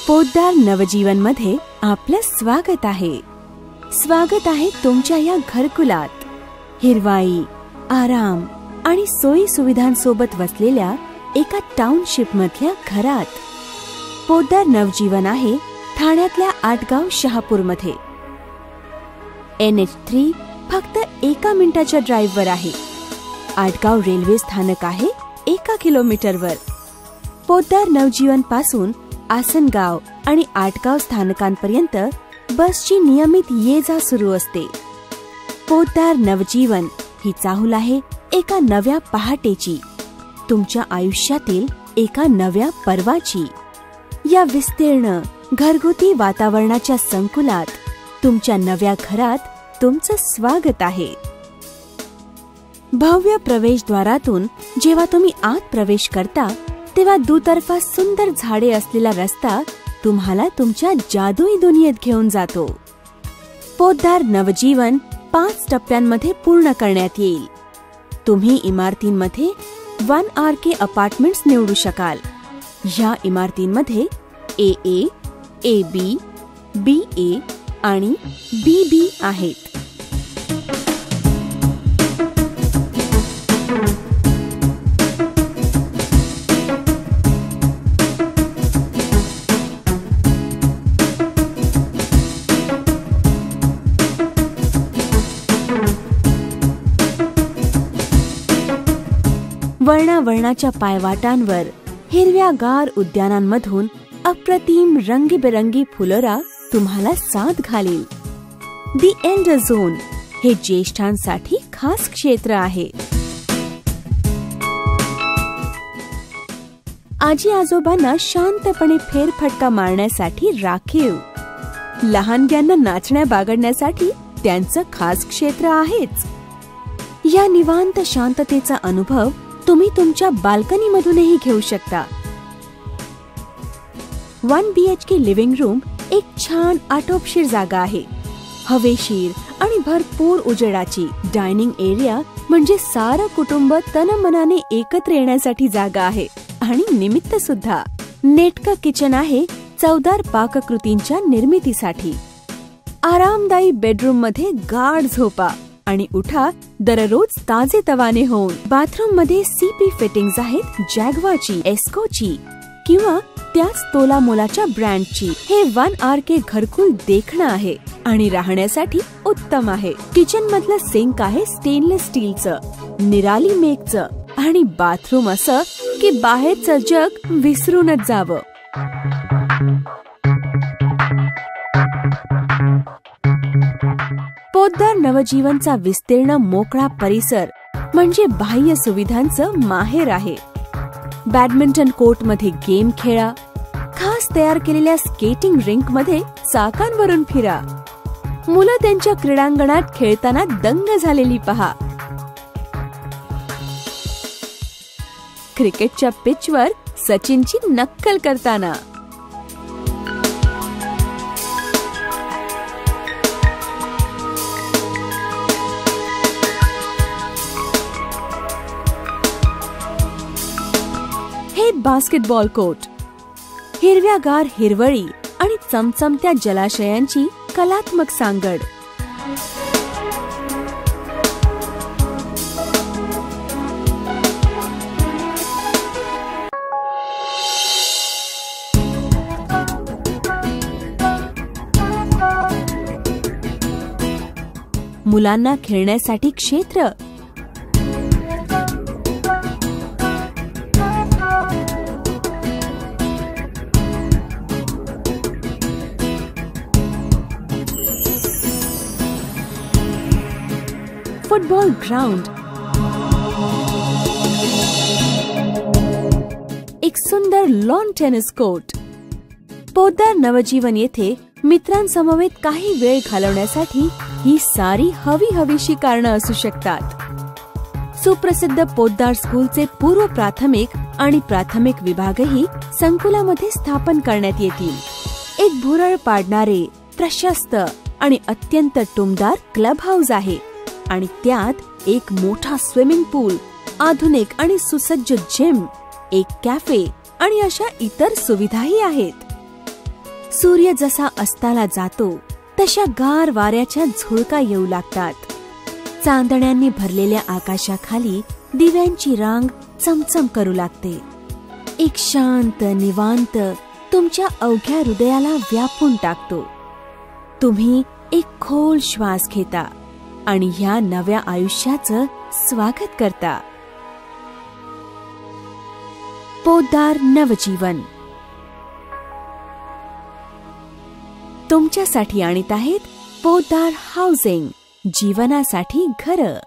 पोद्दार नवजीवन मध्ये आपलं स्वागत आहे. स्वागत आहे तुमच्या या घरकुलात. हिरवाई, आराम आणि सोयी सुविधांसोबत वसलेल्या एका टाउनशिप मधल्या घरात. पोद्दार नवजीवन आहे ठाण्यातल्या आटगाव शहापूर मध्ये. NH3 फक्त 1 मिनिटाच्या ड्राईव्हवर आहे. आटगाव रेल्वे स्थानक आहे 1 किलोमीटरवर. पोद्दार नवजीवन पासून आसनगाव आणि आटगाव स्थानकांपर्यंत बसची नियमित ये-जा सुरू असते. पोद्दार नवजीवन ही चाहूल आहे एका नव्या पहाटेची, तुमच्या आयुष्यातील एका नव्या पर्वाची. या विस्तीर्ण घरगुती वातावरणाच्या संकुलात तुमच्या नव्या घरात तुमचं स्वागत आहे. भव्य प्रवेशद्वारातून जेव्हा तुम्ही आत प्रवेश करता तेव्हा दुतर्फा सुंदर झाडे असलेला रस्ता तुम्हाला तुमच्या जादुई दुनियेत घेऊन जातो. पोद्दार नवजीवन 5 टप्प्यांमध्ये पूर्ण करण्यात येईल. तुम्ही इमारतींमध्ये 1 RK अपार्टमेंट्स निवडू शकाल. ह्या इमारतींमध्ये AA, AB, BA आणि BB आहेत. वर्णावर्णाच्या पायवाटांवर हिरव्यागार उद्यानांमधून अप्रतिम रंगीबेरंगी फुलोरा तुम्हाला साथ घालेल. दी एल्डर झोन हे ज्येष्ठांसाठी खास क्षेत्र आहे. आजी आजोबांना शांतपणे फेरफटका मारण्यासाठी राखीव. लहानग्यांना नाचण्या बागडण्यासाठी त्यांचं खास क्षेत्र आहेच. या निवांत शांततेचा अनुभव तुम्ही तुमच्या बाल्कनीमधूनही घेऊ शकता. 1 BHK लिव्हिंग रूम एक छान आटोपशीर जागा आहे. हवेशीर आणि भरपूर उजेडाची डायनिंग एरिया म्हणजे सारं कुटुंब तनमनाने एकत्र येण्यासाठी जागा आहे. आणि निमित्त सुद्धा नेटकं किचन आहे चवदार पाककृतींच्या निर्मितीसाठी. आरामदायी बेडरूम मध्ये गाढ झोपा आणि उठा दररोज ताजे तवाने होऊन. बाथरूम मध्ये CP फिटिंग्स आहेत जॅग्वारची, एस्कोची किंवा त्याच तोलामोलाच्या ब्रँडची. हे 1 RK घरकुल देखणं आहे आणि राहण्यासाठी उत्तम आहे. किचन मधलं सिंक आहे स्टेनलेस स्टीलचं, निराली मेकचं आणि बाथरूम असं की बाहेरचं जग विसरूनच जावं. पोद्दार नवजीवनचा विस्तीर्ण मोकळा परिसर म्हणजे बाह्य सुविधांचं माहेर आहे. बॅडमिंटन कोर्ट मध्ये गेम खेळा, खास तयार केलेल्या स्केटिंग रिंक मध्ये चाकांवरून फिरा. मुलं त्यांच्या क्रीडांगणात खेळताना दंग झालेली पहा. क्रिकेटच्या पिचवर सचिनची नक्कल करताना. हे बास्केटबॉल कोर्ट. हिरव्यागार हिरवळी आणि चमचमत्या जलाशयांची कलात्मक सांगड. मुलांना खेळण्यासाठी क्षेत्र. Football ground. एक सुंदर लॉन टेनिस कोर्ट. पोद्दार नवजीवन येथे मित्रांसमवेत काही वेळ घालवण्यासाठी ही सारी हवीशी कारणं असू शकतात. सुप्रसिद्ध पोद्दार स्कूलचे पूर्व प्राथमिक आणि प्राथमिक विभागही संकुलामध्ये स्थापन करण्यात येतील. एक भुरळ पाडणारे, प्रशस्त आणि अत्यंत टुमदार क्लब हाऊस आहे आणि त्यात एक मोठा स्विमिंग पूल, आधुनिक आणि सुसज्ज जिम, एक कॅफे आणि अशा इतर सुविधाही आहेत. सूर्य जसा अस्ताला जातो तशा गार वाऱ्याच्या झुळका येऊ लागतात. चांदण्यांनी भरलेल्या आकाशाखाली दिव्यांची रांग चमचम करू लागते. एक शांत निवांत तुमच्या अवघ्या हृदयाला व्यापून टाकतो. तुम्ही एक खोल श्वास घेता आणि ह्या नव्या आयुष्याचं स्वागत करता. पोद्दार नवजीवन तुमच्यासाठी आणत आहेत पोद्दार हाऊसिंग, जीवनासाठी घर.